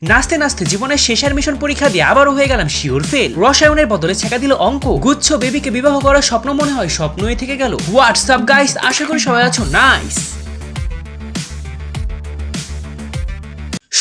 নাচতে নাচতে জীবনের শেষ অ্যাডমিশন পরীক্ষা দিয়ে আবারও হয়ে গেলাম শিওর ফেল। রসায়নের বদলে ছেঁকা দিল অঙ্ক। গুচ্ছ বেবিকে বিবাহ করার স্বপ্ন মনে হয় স্বপ্নই থেকে গেল। হোয়াটসঅ্যাপ গাইস, আশা করি সবাই আছো নাইস।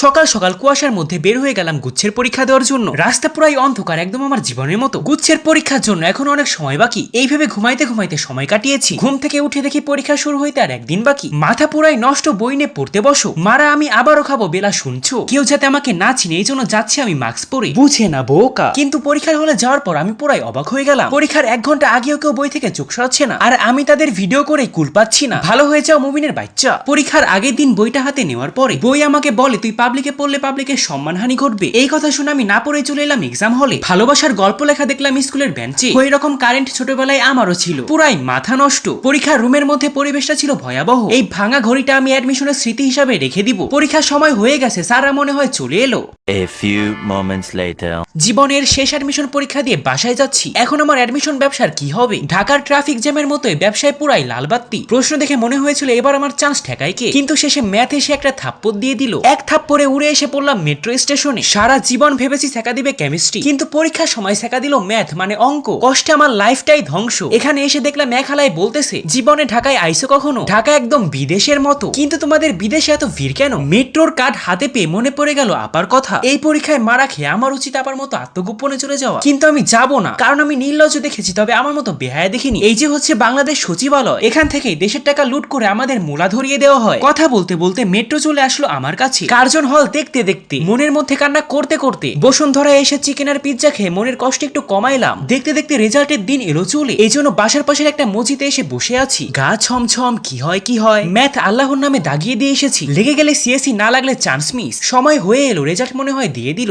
সকাল সকাল কুয়াশার মধ্যে বের হয়ে গেলাম গুচ্ছের পরীক্ষা দেওয়ার জন্য। রাস্তা পুরাই অন্ধকার, একদম আমার জীবনের মতো। গুচ্ছের পরীক্ষার জন্য এখন অনেক সময় বাকি। এইভাবে ঘুমাইতে ঘুমাইতে সময় কাটিয়েছি। ঘুম থেকে উঠে দেখি পরীক্ষা শুরু হইতে আর একদিন বাকি। মাথা পুরাই নষ্ট, বই নিয়ে পড়তে বসো। মারা আমি আবারও খাবো বেলা, শুনছো? কেউ যাতে আমাকে না চিনে এই জন্য যাচ্ছি আমি মাস্ক পরে। বুঝে না বোকা। কিন্তু পরীক্ষার হলে যাওয়ার পর আমি পুরাই অবাক হয়ে গেলাম। পরীক্ষার 1 ঘন্টা আগেও কেউ বই থেকে চোখ সরাচ্ছে না, আর আমি তাদের ভিডিও করে কুল পাচ্ছি না। ভালো হয়ে যাও মুমিনের বাচ্চা। পরীক্ষার আগের দিন বইটা হাতে নেওয়ার পরে বই আমাকে বলে, তুই পাবলিকে পড়লে পাবলিকের সম্মানহানি ঘটবে। এই কথা শুনে আমি না পড়ে চলে এলাম এক্সাম হলে। ভালোবাসার গল্প লেখা দেখলাম স্কুলের বেঞ্চে। ওই রকম কারেন্ট ছোটবেলায় আমারও ছিল। পুরাই মাথা নষ্ট। পরীক্ষার রুমের মধ্যে পরিবেশটা ছিল ভয়াবহ। এই ভাঙা ঘড়িটা আমি অ্যাডমিশনের স্মৃতি হিসাবে রেখে দিব। পরীক্ষার সময় হয়ে গেছে, স্যাররা মনে হয় চলে এলো। A few moments later. জীবনের শেষ অ্যাডমিশন পরীক্ষা দিয়ে বাসায় যাচ্ছি। এখন আমার অ্যাডমিশন ব্যবসার কি হবে? ঢাকার ট্রাফিক জ্যামের মতোই ব্যবসায় পুরাই লাল বাত্তি। প্রশ্ন দেখে মনে হয়েছিল এবার আমার চান্স ঠেকায় কে, কিন্তু শেষে ম্যাথ এসে একটা থাপ্পড় দিয়ে দিল। এক থাপ্পড়ে উড়ে এসে পড়লাম মেট্রো স্টেশনে। সারা জীবন ভেবেছি শেখা দিবে কেমিস্ট্রি, কিন্তু পরীক্ষার সময় শেখা দিল ম্যাথ মানে অঙ্ক। কষ্টে আমার লাইফটাই ধ্বংস। এখানে এসে দেখলাম এক হালায় বলতেছে, জীবনে ঢাকায় আইসো কখনো? ঢাকা একদম বিদেশের মতো। কিন্তু তোমাদের বিদেশে এত ভিড় কেন? মেট্রোর কার্ড হাতে পেয়ে মনে পড়ে গেল আপার কথা। এই পরীক্ষায় মারা খেয়ে আমার উচিত আপার মতো আত্মগোপনে চলে যাওয়া, কিন্তু আমি যাব না, কারণ আমি নির্লজ্জ দেখেছি, তবে আমার মতো বেহায়া দেখিনি। এই যে হচ্ছে বাংলাদেশ সচিবালয়, এখান থেকে দেশের টাকা লুট করে আমাদের মূলা ধরিয়ে দেওয়া হয়। কথা বলতে বলতে মেট্রো চলে আসলো আমার কাছে। কার্জন হল দেখতে দেখতে মনের মধ্যে কান্না করতে করতে বসুন্ধরা এসে চিকেন আর পিৎজা খেয়ে মনের কষ্ট একটু কমাইলাম। দেখতে দেখতে রেজাল্টের দিন এলো চলে। এই জন্য বাসার পাশের একটা মসজিদে এসে বসে আছি। গা ছমছম, কি হয় কি হয়। ম্যাথ আল্লাহর নামে দাগিয়ে দিয়ে এসেছি। লেগে গেলে সিএসসি, না লাগলে চান্স মিস। সময় হয়ে এলো, রেজাল্ট মনে হয় দিয়ে দিল।